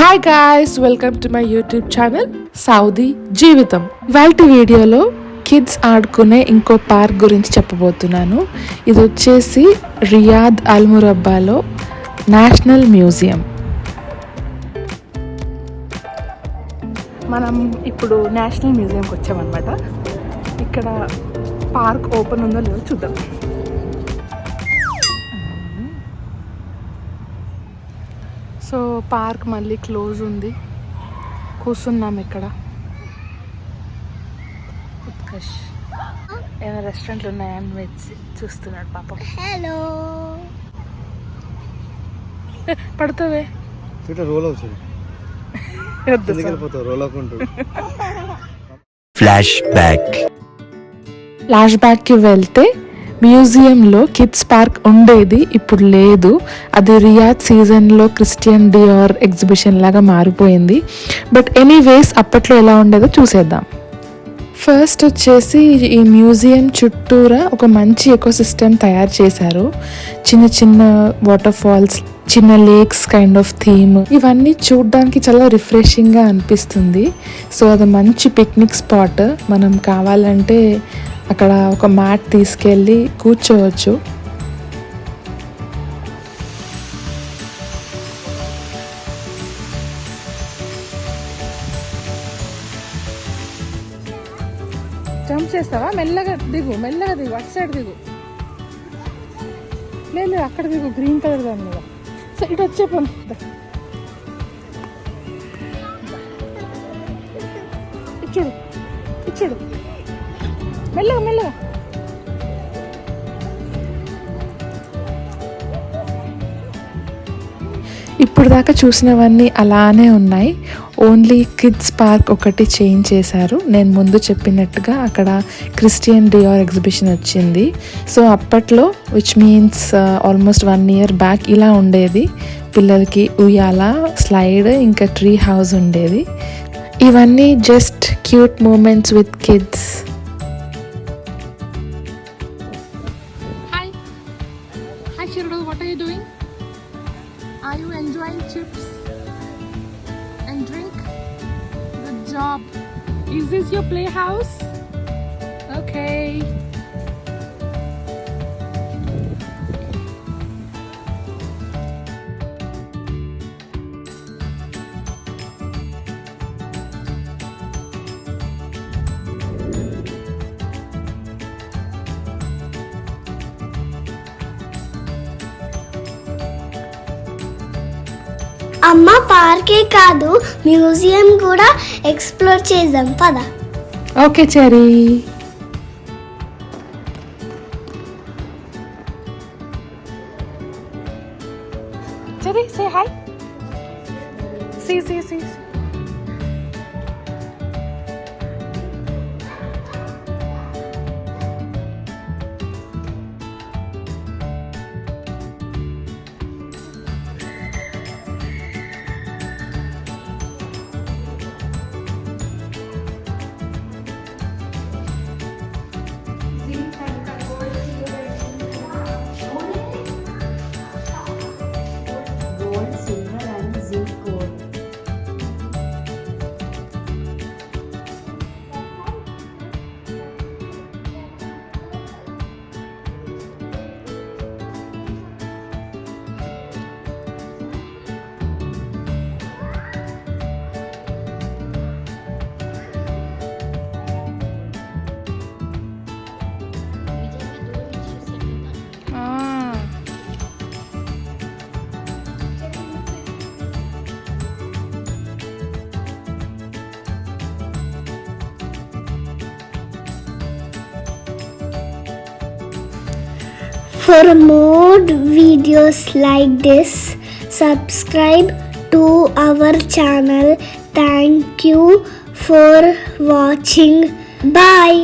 Hi guys, welcome to my YouTube channel Saudi జీవితం. ఇవాల్టి వీడియోలో కిడ్స్ ఆడుకునే ఇంకో పార్క్ గురించి చెప్పబోతున్నాను. ఇది వచ్చేసి రియాద్ అల్ మురబ్బాలో నేషనల్ మ్యూజియం. మనం ఇప్పుడు నేషనల్ మ్యూజియంకి వచ్చామన్నమాట. ఇక్కడ పార్క్ ఓపెన్ ఉందో లేదో చూద్దాం. సో పార్క్ మళ్ళీ క్లోజ్ ఉంది. కూర్చున్నాం ఇక్కడ. ఉత్కర్ష్ ఏమైనా రెస్టారెంట్లు ఉన్నాయని వచ్చి చూస్తున్నాడు పాపం. హలో పడుతావే రోల్ అవుతుంది. ఫ్లాష్ బ్యాక్కి వెళ్తే మ్యూజియంలో కిడ్స్ పార్క్ ఉండేది, ఇప్పుడు లేదు. అది రియాద్ సీజన్లో క్రిస్టియన్ డియోర్ ఎగ్జిబిషన్ లాగా మారిపోయింది. బట్ ఎనీవేస్ అప్పట్లో ఎలా ఉండేదో చూసేద్దాం. ఫస్ట్ వచ్చేసి ఈ మ్యూజియం చుట్టూరా ఒక మంచి ఎకోసిస్టమ్ తయారు చేశారు. చిన్న చిన్న వాటర్ ఫాల్స్, చిన్న లేక్స్ కైండ్ ఆఫ్ థీమ్, ఇవన్నీ చూడడానికి చాలా రిఫ్రెషింగ్గా అనిపిస్తుంది. సో అది మంచి పిక్నిక్ స్పాట్. మనం కావాలంటే అక్కడ ఒక మ్యాట్ తీసుకెళ్ళి కూర్చోవచ్చు. జంప్ చేస్తావా? మెల్లగా దిగు, అటు సైడ్ దిగు. లేదు అక్కడ దిగు, గ్రీన్ కలర్ దాని మీద. సో ఇటు వచ్చే పని. ఇచ్చుడు మెల్లగా. ఇప్పుడు దాకా చూసినవన్నీ అలానే ఉన్నాయి. ఓన్లీ కిడ్స్ పార్క్ ఒకటి చేంజ్ చేశారు. నేను ముందు చెప్పినట్టుగా అక్కడ క్రిస్టియన్ డియోర్ ఎగ్జిబిషన్ వచ్చింది. సో అప్పట్లో which means almost 1 year back ఇలా ఉండేది. పిల్లలకి ఉయ్యాల, స్లైడ్, ఇంకా ట్రీ హౌస్ ఉండేది. ఇవన్నీ just cute moments with kids. What are you doing? Are you enjoying chips and drink? Good job. Is this your playhouse? Okay. అమ్మ పార్కే కాదు, మ్యూజియం కూడా ఎక్స్ప్లోర్ చేద్దాం పద. Okay Cherry. Cherry say hi. See. For more videos like this, subscribe to our channel. Thank you for watching. Bye.